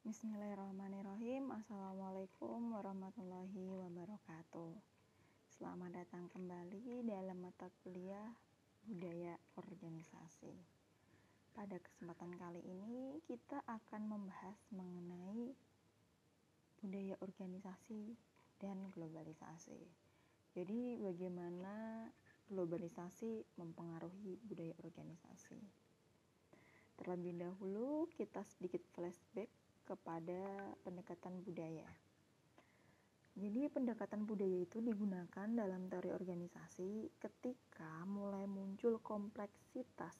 Bismillahirrahmanirrahim. Assalamualaikum warahmatullahi wabarakatuh. Selamat datang kembali dalam mata kuliah Budaya Organisasi. Pada kesempatan kali ini kita akan membahas mengenai budaya organisasi dan globalisasi. Jadi bagaimana globalisasi mempengaruhi budaya organisasi. Terlebih dahulu kita sedikit flashback kepada pendekatan budaya. Jadi pendekatan budaya itu digunakan dalam teori organisasi ketika mulai muncul kompleksitas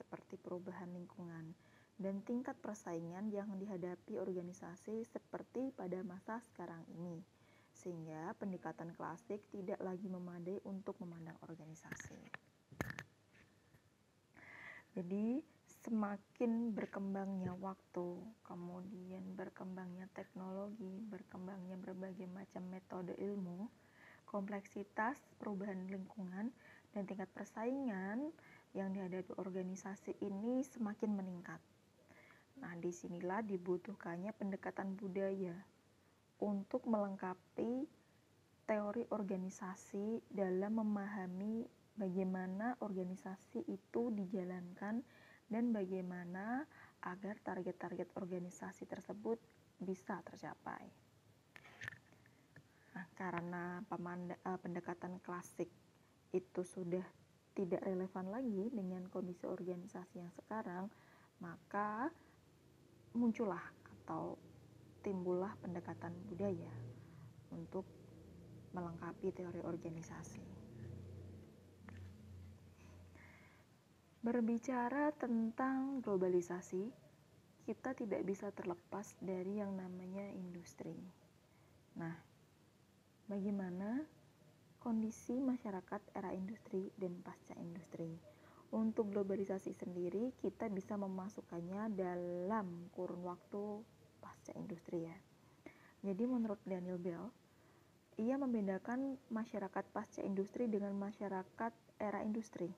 seperti perubahan lingkungan dan tingkat persaingan yang dihadapi organisasi seperti pada masa sekarang ini, sehingga pendekatan klasik tidak lagi memadai untuk memandang organisasi. Jadi semakin berkembangnya waktu, kemudian berkembangnya teknologi, berkembangnya berbagai macam metode ilmu, kompleksitas perubahan lingkungan, dan tingkat persaingan yang dihadapi organisasi ini semakin meningkat. Nah, disinilah dibutuhkannya pendekatan budaya untuk melengkapi teori organisasi dalam memahami bagaimana organisasi itu dijalankan dan bagaimana agar target-target organisasi tersebut bisa tercapai. Nah, karena pendekatan klasik itu sudah tidak relevan lagi dengan kondisi organisasi yang sekarang, maka muncullah atau timbullah pendekatan budaya untuk melengkapi teori organisasi. Berbicara tentang globalisasi, kita tidak bisa terlepas dari yang namanya industri. Nah, bagaimana kondisi masyarakat era industri dan pasca industri? Untuk globalisasi sendiri, kita bisa memasukkannya dalam kurun waktu pasca industri ya. Jadi menurut Daniel Bell, ia membedakan masyarakat pasca industri dengan masyarakat era industri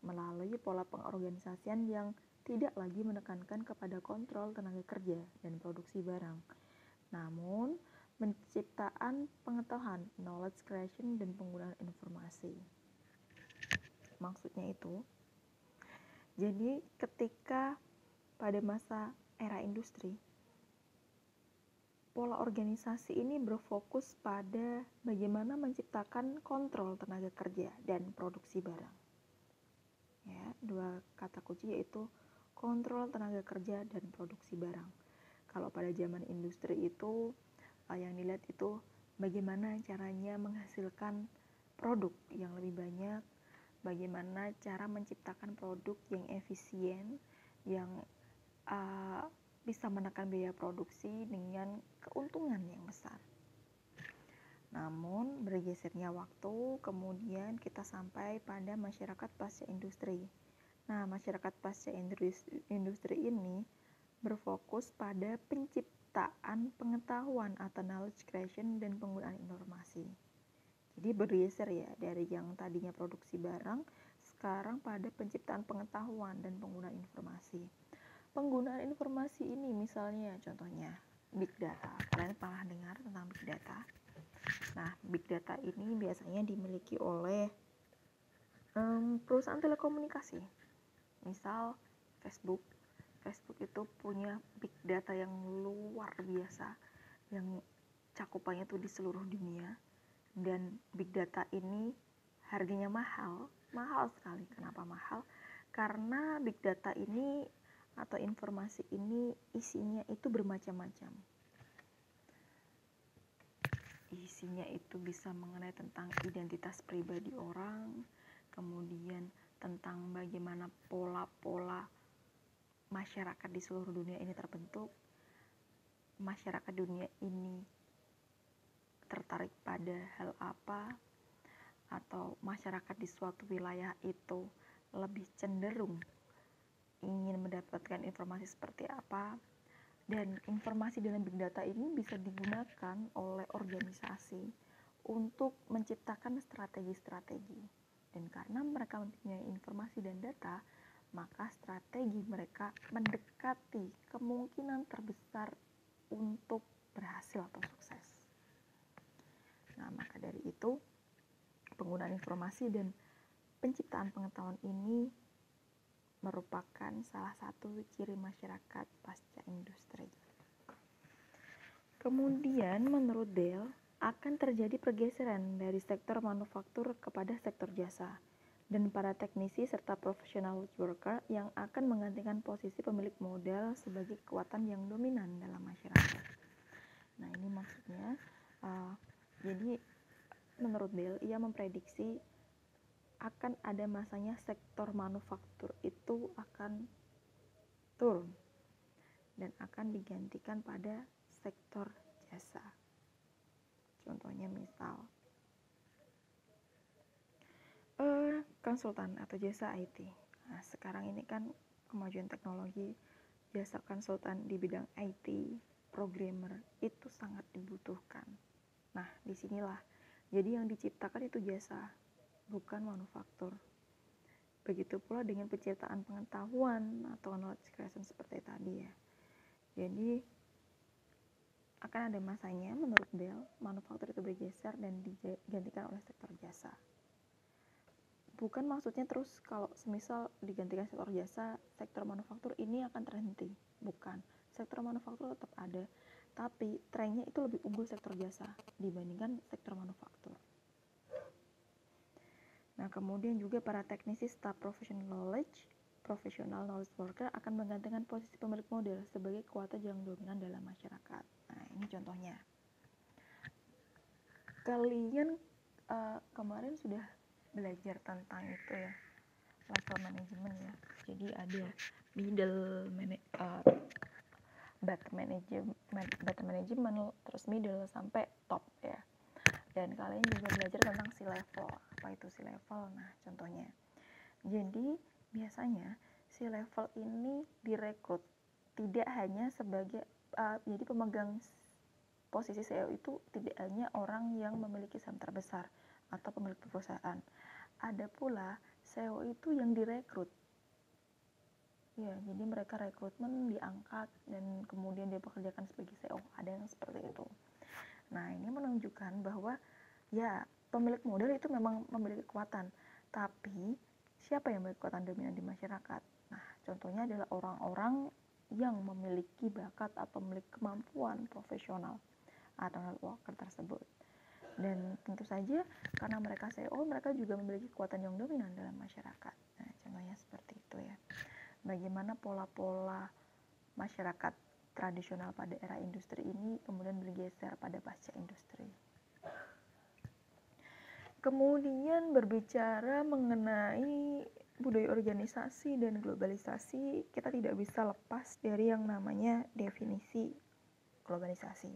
melalui pola pengorganisasian yang tidak lagi menekankan kepada kontrol tenaga kerja dan produksi barang, namun penciptaan pengetahuan, knowledge creation, dan penggunaan informasi. Maksudnya itu, jadi ketika pada masa era industri, pola organisasi ini berfokus pada bagaimana menciptakan kontrol tenaga kerja dan produksi barang. Ya, dua kata kunci yaitu kontrol tenaga kerja dan produksi barang. Kalau pada zaman industri itu yang dilihat itu bagaimana caranya menghasilkan produk yang lebih banyak, bagaimana cara menciptakan produk yang efisien, yang bisa menekan biaya produksi dengan keuntungan yang besar. Namun bergesernya waktu, kemudian kita sampai pada masyarakat pasca industri. Nah, masyarakat pasca industri ini berfokus pada penciptaan pengetahuan atau knowledge creation dan penggunaan informasi. Jadi bergeser ya dari yang tadinya produksi barang, sekarang pada penciptaan pengetahuan dan penggunaan informasi. Penggunaan informasi ini misalnya contohnya big data. Kalian pernah dengar tentang big data? Nah, big data ini biasanya dimiliki oleh perusahaan telekomunikasi. Misal Facebook itu punya big data yang luar biasa, yang cakupannya tuh di seluruh dunia, dan big data ini harganya mahal sekali. Kenapa mahal? Karena big data ini atau informasi ini isinya itu bermacam-macam. Isinya itu bisa mengenai tentang identitas pribadi orang, kemudian tentang bagaimana pola-pola masyarakat di seluruh dunia ini terbentuk, masyarakat dunia ini tertarik pada hal apa, atau masyarakat di suatu wilayah itu lebih cenderung ingin mendapatkan informasi seperti apa. Dan informasi dalam big data ini bisa digunakan oleh organisasi untuk menciptakan strategi-strategi. Dan karena mereka mempunyai informasi dan data, maka strategi mereka mendekati kemungkinan terbesar untuk berhasil atau sukses. Nah, maka dari itu, penggunaan informasi dan penciptaan pengetahuan ini merupakan salah satu ciri masyarakat pasca industri. Kemudian, menurut Dale, akan terjadi pergeseran dari sektor manufaktur kepada sektor jasa, dan para teknisi serta professional worker yang akan menggantikan posisi pemilik modal sebagai kekuatan yang dominan dalam masyarakat. Nah, ini maksudnya, jadi menurut Dale, ia memprediksi akan ada masanya sektor manufaktur itu akan turun dan akan digantikan pada sektor jasa. Contohnya misal konsultan atau jasa IT. Nah, sekarang ini kan kemajuan teknologi, jasa konsultan di bidang IT, programmer itu sangat dibutuhkan. Nah, disinilah jadi yang diciptakan itu jasa, bukan manufaktur. Begitu pula dengan penciptaan pengetahuan atau knowledge creation seperti tadi ya. Jadi akan ada masanya menurut Dale manufaktur itu bergeser dan digantikan oleh sektor jasa. Bukan maksudnya terus kalau semisal digantikan sektor jasa, sektor manufaktur ini akan terhenti. Bukan, sektor manufaktur tetap ada, tapi trennya itu lebih unggul sektor jasa dibandingkan sektor manufaktur. Nah, kemudian juga para teknisi staf professional knowledge worker akan menggantikan posisi pemilik model sebagai kekuatan yang dominan dalam masyarakat. Nah, ini contohnya. Kalian kemarin sudah belajar tentang itu ya, level manajemen ya. Jadi ada bottom management, terus middle sampai top ya. Dan kalian juga belajar tentang C-level. Apa itu C-level? Nah, contohnya. Jadi, biasanya C-level ini direkrut tidak hanya sebagai jadi pemegang posisi CEO itu tidak hanya orang yang memiliki saham terbesar atau pemilik perusahaan. Ada pula CEO itu yang direkrut. Ya, jadi mereka rekrutmen diangkat dan kemudian dia bekerjakan sebagai CEO. Ada yang seperti itu. Nah, ini menunjukkan bahwa ya pemilik modal itu memang memiliki kekuatan, tapi siapa yang memiliki kekuatan dominan di masyarakat? Nah, contohnya adalah orang-orang yang memiliki bakat atau memiliki kemampuan profesional atau worker tersebut. Dan tentu saja karena mereka CEO, mereka juga memiliki kekuatan yang dominan dalam masyarakat. Nah, contohnya seperti itu ya. Bagaimana pola-pola masyarakat tradisional pada era industri ini kemudian bergeser pada pasca industri. Kemudian berbicara mengenai budaya organisasi dan globalisasi, kita tidak bisa lepas dari yang namanya definisi globalisasi.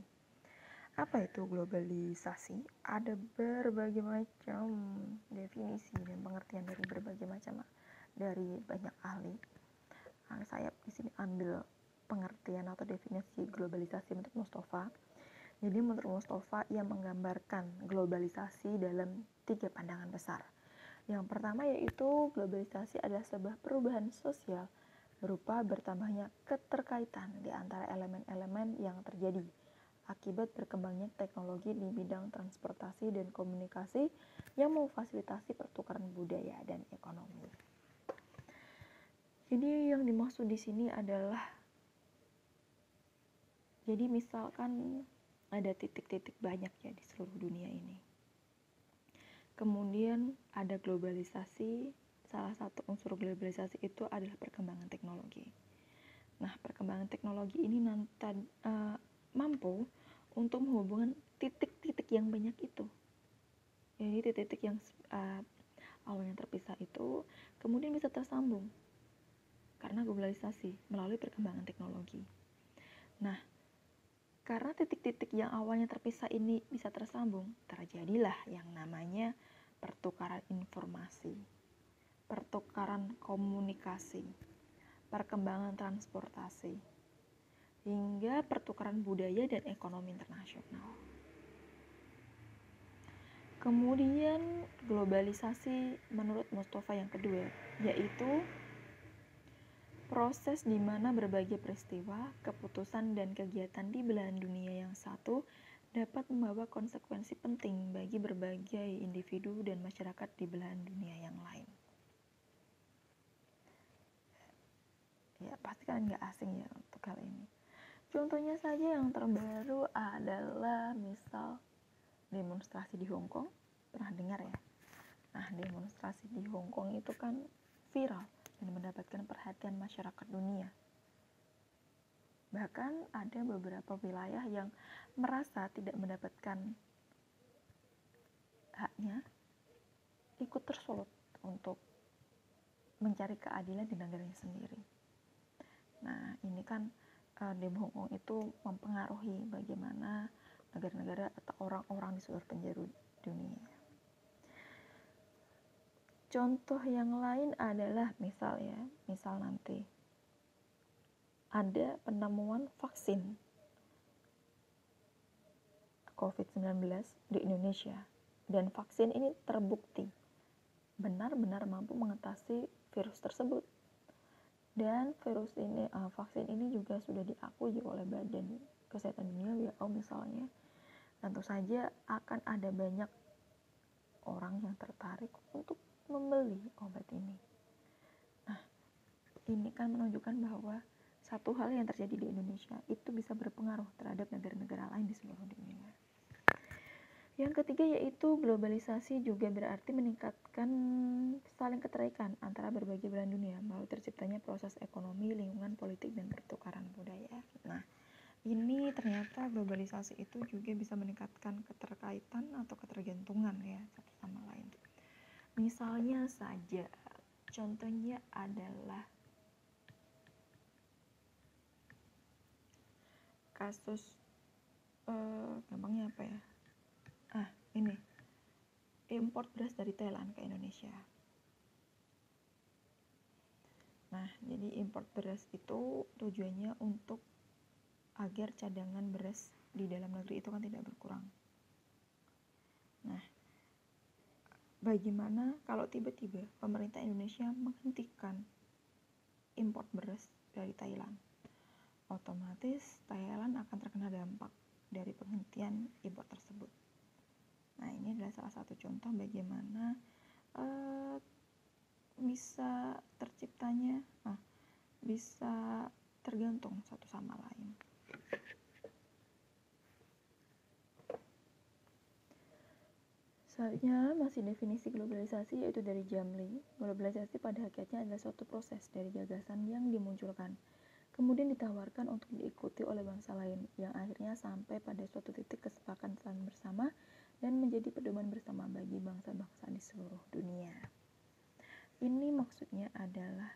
Apa itu globalisasi? Ada berbagai macam definisi dan pengertian dari berbagai macam dari banyak ahli. Nah, saya di sini ambil pengertian atau definisi globalisasi menurut Mustafa. Jadi menurut Mustafa, ia menggambarkan globalisasi dalam 3 pandangan besar. Yang pertama yaitu globalisasi adalah sebuah perubahan sosial berupa bertambahnya keterkaitan di antara elemen-elemen yang terjadi akibat berkembangnya teknologi di bidang transportasi dan komunikasi yang memfasilitasi pertukaran budaya dan ekonomi. Jadi yang dimaksud di sini adalah, jadi misalkan ada titik-titik banyak ya di seluruh dunia ini. Kemudian ada globalisasi, salah satu unsur globalisasi itu adalah perkembangan teknologi. Nah, perkembangan teknologi ini mampu untuk menghubungkan titik-titik yang banyak itu. Jadi titik-titik yang awalnya terpisah itu kemudian bisa tersambung karena globalisasi melalui perkembangan teknologi. Nah, karena titik-titik yang awalnya terpisah ini bisa tersambung, terjadilah yang namanya pertukaran informasi, pertukaran komunikasi, perkembangan transportasi, hingga pertukaran budaya dan ekonomi internasional. Kemudian globalisasi menurut Mustafa yang kedua, yaitu proses di mana berbagai peristiwa, keputusan, dan kegiatan di belahan dunia yang satu dapat membawa konsekuensi penting bagi berbagai individu dan masyarakat di belahan dunia yang lain. Ya, pasti kalian nggak asing ya untuk hal ini. Contohnya saja yang terbaru adalah misal demonstrasi di Hong Kong. Pernah dengar ya? Nah, demonstrasi di Hong Kong itu kan viral dan mendapatkan perhatian masyarakat dunia. Bahkan ada beberapa wilayah yang merasa tidak mendapatkan haknya, ikut tersulut untuk mencari keadilan di negaranya sendiri. Nah, ini kan demo Hong Kong itu mempengaruhi bagaimana negara-negara atau orang-orang di seluruh penjuru dunia. Contoh yang lain adalah misal nanti ada penemuan vaksin COVID-19 di Indonesia dan vaksin ini terbukti benar-benar mampu mengatasi virus tersebut. Dan vaksin ini juga sudah diakui oleh Badan Kesehatan Dunia WHO misalnya. Tentu saja akan ada banyak orang yang tertarik untuk membeli obat ini. Nah, ini kan menunjukkan bahwa satu hal yang terjadi di Indonesia itu bisa berpengaruh terhadap negara-negara lain di seluruh dunia. Yang ketiga yaitu globalisasi juga berarti meningkatkan saling keterkaitan antara berbagai belahan dunia melalui terciptanya proses ekonomi, lingkungan, politik, dan pertukaran budaya. Nah, ini ternyata globalisasi itu juga bisa meningkatkan keterkaitan atau ketergantungan ya satu sama lain. Misalnya saja, contohnya adalah kasus gampangnya apa ya? Ini import beras dari Thailand ke Indonesia. Nah, jadi import beras itu tujuannya untuk agar cadangan beras di dalam negeri itu kan tidak berkurang. Nah, bagaimana kalau tiba-tiba pemerintah Indonesia menghentikan import beras dari Thailand? Otomatis Thailand akan terkena dampak dari penghentian impor tersebut. Nah, ini adalah salah satu contoh bagaimana bisa terciptanya, bisa tergantung satu sama lain. Selanjutnya masih definisi globalisasi yaitu dari Jamli. Globalisasi pada hakikatnya adalah suatu proses dari gagasan yang dimunculkan, kemudian ditawarkan untuk diikuti oleh bangsa lain, yang akhirnya sampai pada suatu titik kesepakatan bersama dan menjadi pedoman bersama bagi bangsa-bangsa di seluruh dunia. Ini maksudnya adalah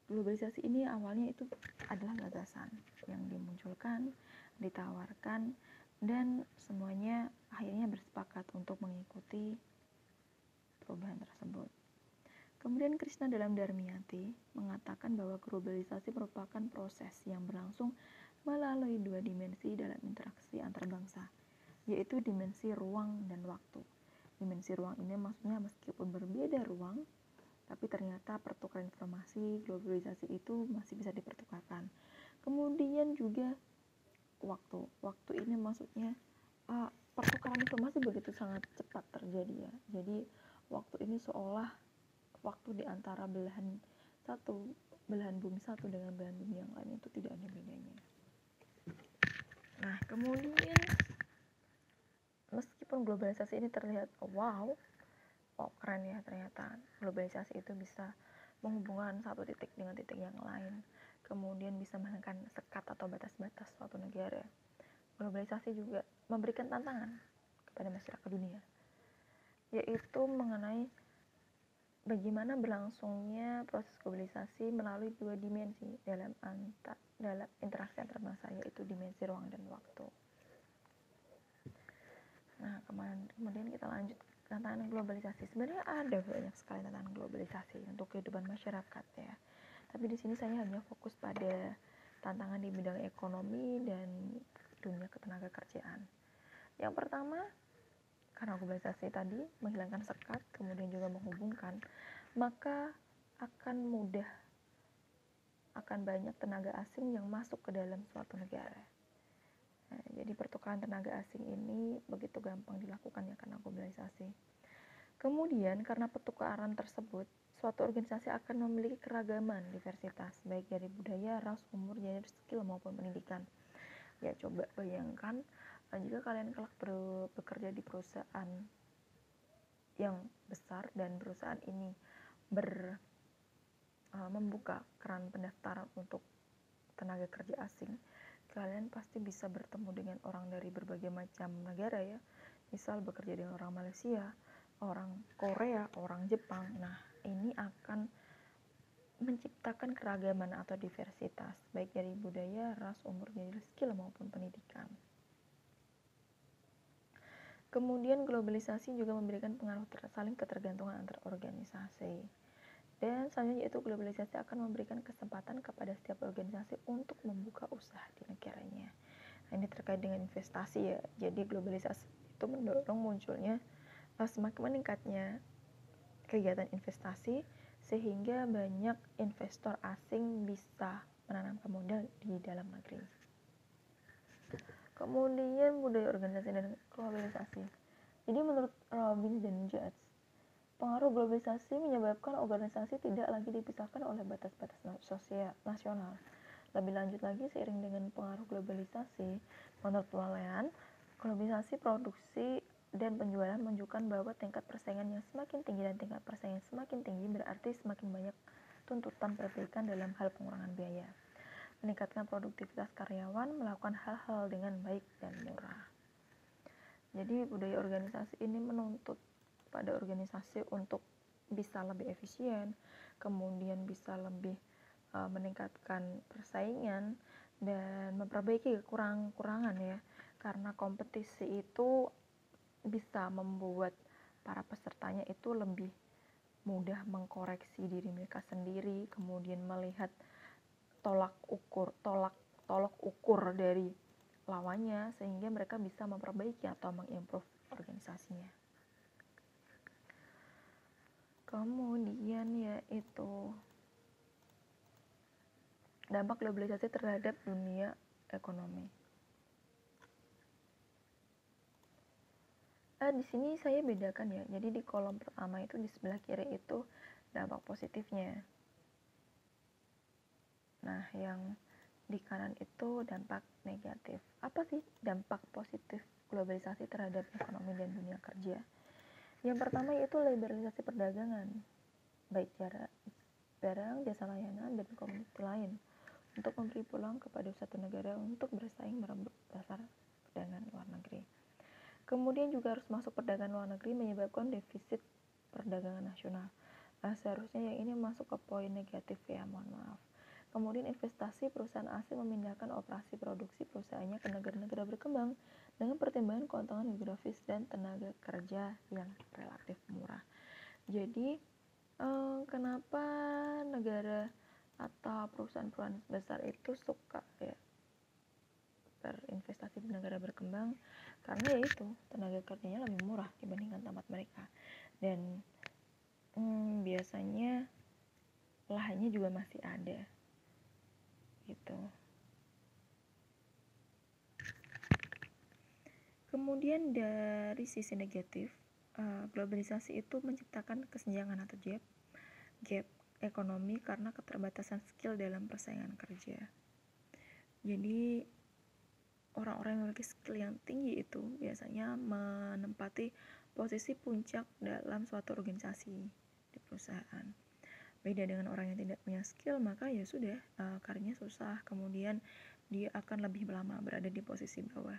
globalisasi ini awalnya itu adalah gagasan yang dimunculkan, ditawarkan, dan semuanya akhirnya bersepakat untuk mengikuti perubahan tersebut. Kemudian Krishna dalam Dharmiyati mengatakan bahwa globalisasi merupakan proses yang berlangsung melalui dua dimensi dalam interaksi antar bangsa, yaitu dimensi ruang dan waktu. Dimensi ruang ini maksudnya meskipun berbeda ruang, tapi ternyata pertukaran informasi globalisasi itu masih bisa dipertukarkan. Kemudian juga waktu. Waktu ini maksudnya pertukaran informasi begitu sangat cepat terjadi ya. Jadi waktu ini seolah waktu di antara belahan bumi satu dengan belahan bumi yang lain itu tidak ada bedanya. Nah, kemudian meskipun globalisasi ini terlihat wow keren ya, ternyata globalisasi itu bisa menghubungkan satu titik dengan titik yang lain, kemudian bisa menghilangkan sekat atau batas-batas suatu negara. Globalisasi juga memberikan tantangan kepada masyarakat dunia, yaitu mengenai bagaimana berlangsungnya proses globalisasi melalui dua dimensi dalam interaksi antar bangsa, yaitu dimensi ruang dan waktu. Nah, kemudian kita lanjut tantangan globalisasi. Sebenarnya ada banyak sekali tantangan globalisasi untuk kehidupan masyarakat ya. Tapi di sini saya hanya fokus pada tantangan di bidang ekonomi dan dunia ketenagakerjaan. Yang pertama, karena globalisasi tadi menghilangkan sekat, kemudian juga menghubungkan, maka akan mudah akan banyak tenaga asing yang masuk ke dalam suatu negara. Nah, jadi pertukaran tenaga asing ini begitu gampang dilakukan ya karena globalisasi. Kemudian karena pertukaran tersebut, suatu organisasi akan memiliki keragaman diversitas, baik dari budaya, ras, umur, gender, skill maupun pendidikan. Ya coba bayangkan jika kalian kelak bekerja di perusahaan yang besar dan perusahaan ini membuka keran pendaftaran untuk tenaga kerja asing, kalian pasti bisa bertemu dengan orang dari berbagai macam negara ya. Misal bekerja dengan orang Malaysia, orang Korea, orang Jepang. Nah, ini akan menciptakan keragaman atau diversitas, baik dari budaya, ras, umur, gender, skill maupun pendidikan. Kemudian globalisasi juga memberikan pengaruh saling ketergantungan antar organisasi. Dan selanjutnya yaitu globalisasi akan memberikan kesempatan kepada setiap organisasi untuk membuka usaha di negaranya. Nah, ini terkait dengan investasi ya. Jadi globalisasi itu mendorong munculnya semakin meningkatnya kegiatan investasi sehingga banyak investor asing bisa menanamkan modal di dalam negeri. Kemudian budaya organisasi dan globalisasi. Jadi menurut Robbins dan Judge, pengaruh globalisasi menyebabkan organisasi tidak lagi dipisahkan oleh batas-batas sosial nasional. Lebih lanjut lagi, seiring dengan pengaruh globalisasi, menurut penelitian, globalisasi produksi dan penjualan menunjukkan bahwa tingkat persaingan yang semakin tinggi dan tingkat persaingan semakin tinggi berarti semakin banyak tuntutan perbaikan dalam hal pengurangan biaya, meningkatkan produktivitas karyawan, melakukan hal-hal dengan baik dan murah. Jadi budaya organisasi ini menuntut pada organisasi untuk bisa lebih efisien, kemudian bisa lebih meningkatkan persaingan dan memperbaiki kekurangan ya, karena kompetisi itu bisa membuat para pesertanya itu lebih mudah mengkoreksi diri mereka sendiri, kemudian melihat tolak ukur dari lawannya sehingga mereka bisa memperbaiki atau mengimprove organisasinya. Kemudian yaitu dampak globalisasi terhadap dunia ekonomi. Di sini saya bedakan ya. Jadi di kolom pertama itu di sebelah kiri itu dampak positifnya. Nah, yang di kanan itu dampak negatif. Apa sih dampak positif globalisasi terhadap ekonomi dan dunia kerja? Yang pertama yaitu liberalisasi perdagangan, baik barang, jasa layanan, dan komoditi lain, untuk memberi peluang kepada satu negara untuk bersaing merebut pasar perdagangan luar negeri. Kemudian juga harus masuk perdagangan luar negeri menyebabkan defisit perdagangan nasional. Nah, seharusnya yang ini masuk ke poin negatif ya, mohon maaf. Kemudian investasi perusahaan asing memindahkan operasi produksi perusahaannya ke negara-negara berkembang dengan pertimbangan keuntungan geografis dan tenaga kerja yang relatif murah. Jadi kenapa negara atau perusahaan-perusahaan besar itu suka ya berinvestasi di negara berkembang, karena yaitu tenaga kerjanya lebih murah dibandingkan tempat mereka, dan biasanya lahannya juga masih ada gitu. Kemudian dari sisi negatif, globalisasi itu menciptakan kesenjangan atau gap ekonomi karena keterbatasan skill dalam persaingan kerja. Jadi orang-orang yang memiliki skill yang tinggi itu biasanya menempati posisi puncak dalam suatu organisasi di perusahaan. Beda dengan orang yang tidak punya skill, maka ya sudah, karirnya susah, kemudian dia akan lebih lama berada di posisi bawah.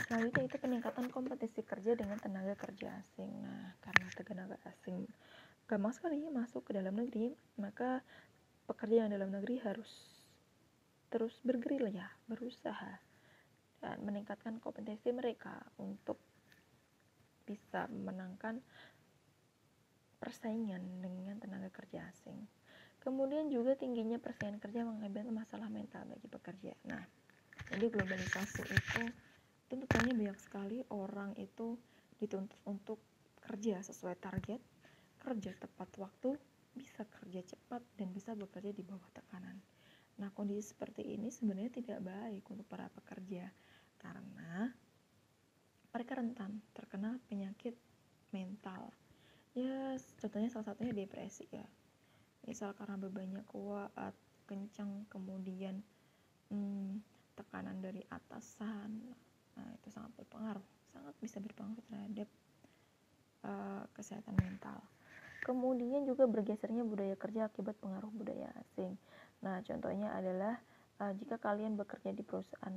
Selanjutnya itu peningkatan kompetisi kerja dengan tenaga kerja asing. Nah, karena tenaga asing gampang sekali masuk ke dalam negeri, maka pekerja yang dalam negeri harus terus bergerilya, berusaha dan meningkatkan kompetensi mereka untuk bisa memenangkan persaingan dengan tenaga kerja asing. Kemudian juga tingginya persaingan kerja mengakibatkan masalah mental bagi pekerja. Nah, jadi globalisasi itu tuntutannya banyak sekali. Orang itu dituntut untuk kerja sesuai target, kerja tepat waktu, bisa kerja cepat, dan bisa bekerja di bawah tekanan. Nah, kondisi seperti ini sebenarnya tidak baik untuk para pekerja karena mereka rentan terkena penyakit mental. Ya, contohnya salah satunya depresi ya. Misal karena bebannya kuat, kencang, kemudian tekanan dari atasan. Nah, itu sangat berpengaruh, sangat bisa berpengaruh terhadap kesehatan mental. Kemudian juga bergesernya budaya kerja akibat pengaruh budaya asing. Nah, contohnya adalah jika kalian bekerja di perusahaan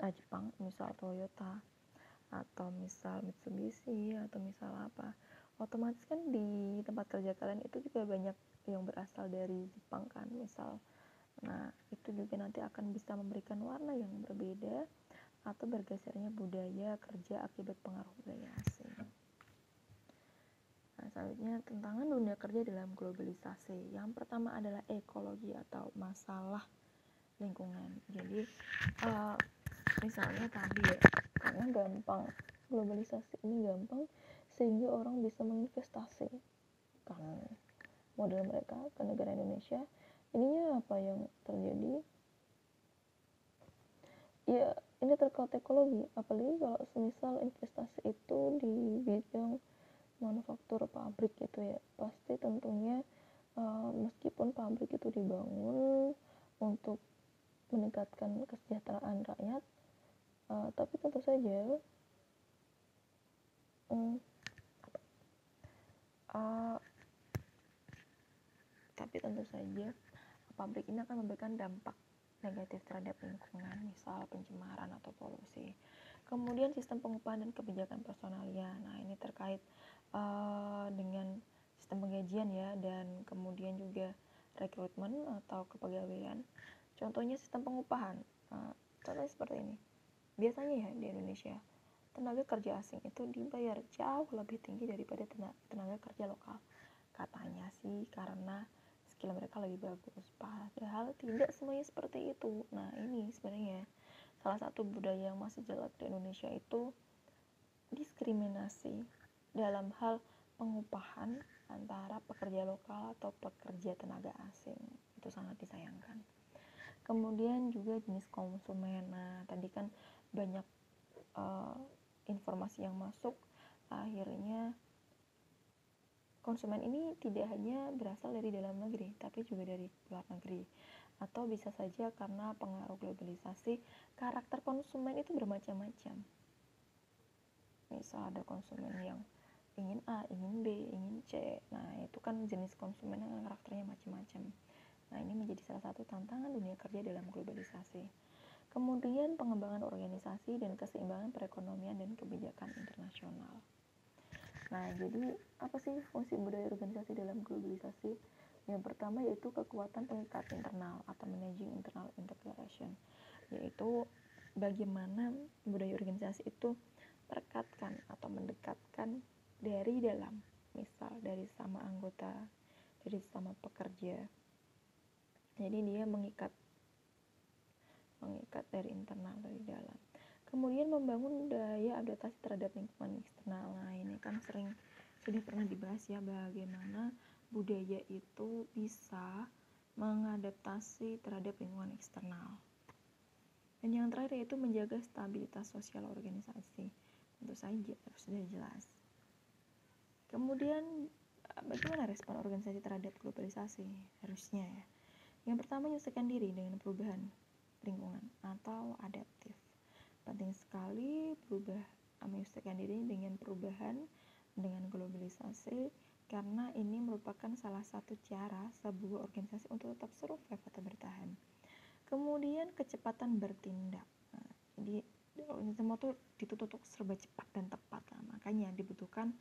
Jepang, misal Toyota, atau misal Mitsubishi, atau misal apa, otomatis kan di tempat kerja kalian itu juga banyak yang berasal dari Jepang kan, misal. Nah, itu juga nanti akan bisa memberikan warna yang berbeda atau bergesernya budaya kerja akibat pengaruh budaya asing. Nah, selanjutnya tantangan dunia kerja dalam globalisasi. Yang pertama adalah ekologi atau masalah lingkungan. Jadi misalnya tadi ya, karena gampang, globalisasi ini gampang sehingga orang bisa menginvestasi kan modal mereka ke negara Indonesia. Ininya apa yang terjadi? Ya, ini terkait ekologi, apalagi kalau semisal investasi itu di bidang manufaktur pabrik gitu ya, pasti tentunya meskipun pabrik itu dibangun untuk meningkatkan kesejahteraan rakyat, tapi tentu saja pabrik ini akan memberikan dampak negatif terhadap lingkungan, misal pencemaran atau polusi. Kemudian sistem pengupahan dan kebijakan personalia. Nah, ini terkait dengan sistem penggajian ya, dan kemudian juga rekrutmen atau kepegawaian. Contohnya sistem pengupahan. Contohnya seperti ini. Biasanya ya di Indonesia, tenaga kerja asing itu dibayar jauh lebih tinggi daripada tenaga kerja lokal. Katanya sih karena skill mereka lebih bagus, padahal tidak semuanya seperti itu. Nah, ini sebenarnya salah satu budaya yang masih jelek di Indonesia itu diskriminasi dalam hal pengupahan antara pekerja lokal atau pekerja tenaga asing. Itu sangat disayangkan. Kemudian juga jenis konsumen. Nah, tadi kan banyak informasi yang masuk, akhirnya konsumen ini tidak hanya berasal dari dalam negeri, tapi juga dari luar negeri. Atau bisa saja karena pengaruh globalisasi, karakter konsumen itu bermacam-macam. Misal ada konsumen yang ingin A, ingin B, ingin C. Nah, itu kan jenis konsumen yang karakternya macam-macam. Nah, ini menjadi salah satu tantangan dunia kerja dalam globalisasi. Kemudian pengembangan organisasi dan keseimbangan perekonomian dan kebijakan internasional. Nah, jadi apa sih fungsi budaya organisasi dalam globalisasi? Yang pertama yaitu kekuatan pengikat internal atau managing internal integration, yaitu bagaimana budaya organisasi itu merekatkan atau mendekatkan dari dalam, misal dari sama anggota, dari sama pekerja. Jadi dia mengikat dari internal, dari dalam. Kemudian membangun daya adaptasi terhadap lingkungan eksternal. Nah, ini kan sudah pernah dibahas ya, bagaimana budaya itu bisa mengadaptasi terhadap lingkungan eksternal. Dan yang terakhir yaitu menjaga stabilitas sosial organisasi. Tentu saja sudah jelas. Kemudian bagaimana respon organisasi terhadap globalisasi? Harusnya ya. Yang pertama, menyesuaikan diri dengan perubahan lingkungan atau adaptif. Penting sekali menyesuaikan diri dengan perubahan dengan globalisasi, karena ini merupakan salah satu cara sebuah organisasi untuk tetap survive atau bertahan. Kemudian kecepatan bertindak. Nah, jadi semua tuh dituntut untuk serba cepat dan tepat. Nah, makanya dibutuhkan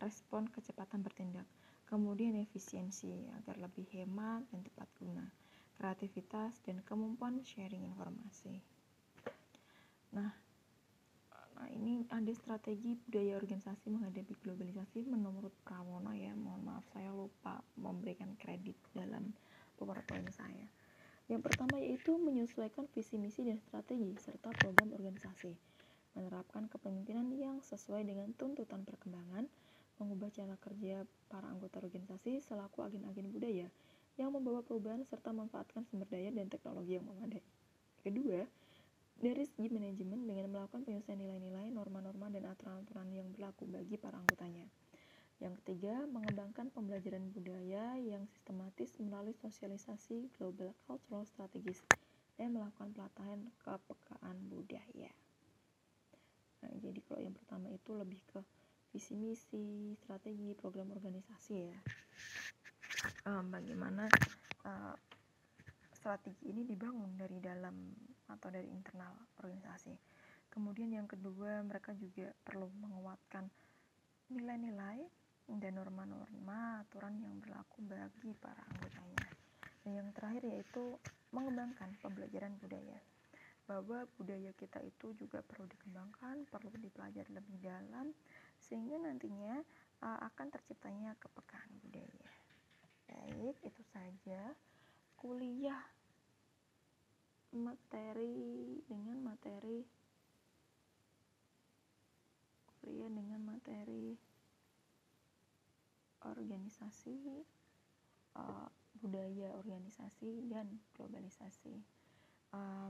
respon kecepatan bertindak. Kemudian efisiensi agar lebih hemat dan tepat guna. Kreativitas dan kemampuan sharing informasi. Nah, ini ada strategi budaya organisasi menghadapi globalisasi menurut Pramono ya. Mohon maaf saya lupa memberikan kredit dalam beberapa poin saya. Yang pertama yaitu menyesuaikan visi misi dan strategi serta program organisasi, menerapkan kepemimpinan yang sesuai dengan tuntutan perkembangan, mengubah cara kerja para anggota organisasi selaku agen-agen budaya yang membawa perubahan serta memanfaatkan sumber daya dan teknologi yang memadai. Kedua, dari segi manajemen dengan melakukan penyelesaian nilai-nilai, norma-norma, dan aturan-aturan yang berlaku bagi para anggotanya. Yang ketiga, mengembangkan pembelajaran budaya yang sistematis melalui sosialisasi global cultural strategis dan melakukan pelatihan kepekaan budaya. Nah, jadi kalau yang pertama itu lebih ke visi misi, strategi, program organisasi ya. Bagaimana strategi ini dibangun dari dalam atau dari internal organisasi. Kemudian yang kedua, mereka juga perlu menguatkan nilai-nilai dan norma-norma aturan yang berlaku bagi para anggotanya. Dan yang terakhir yaitu mengembangkan pembelajaran budaya, bahwa budaya kita itu juga perlu dikembangkan, perlu dipelajari lebih dalam sehingga nantinya akan terciptanya kepekaan budaya. Baik, itu saja kuliah dengan materi organisasi, budaya organisasi, dan globalisasi.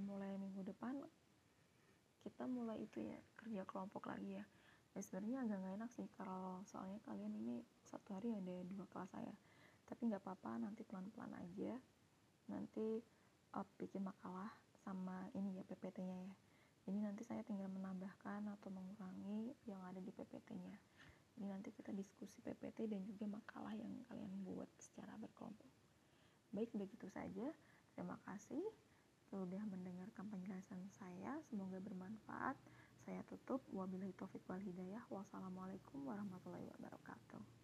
Mulai minggu depan kita mulai itu ya, kerja kelompok lagi ya. Sebenarnya agak gak enak sih kalau soalnya kalian ini satu hari ada 2 kelas saya, tapi gak apa-apa, nanti pelan-pelan aja. Nanti bikin makalah sama ini ya PPT-nya ya. Jadi nanti saya tinggal menambahkan atau mengurangi yang ada di PPT-nya. Jadi nanti kita diskusi PPT dan juga makalah yang kalian buat secara berkelompok. Baik, begitu saja. Terima kasih sudah mendengarkan penjelasan saya. Semoga bermanfaat. Saya tutup. Wabillahi taufiq wal hidayah. Wassalamualaikum warahmatullahi wabarakatuh.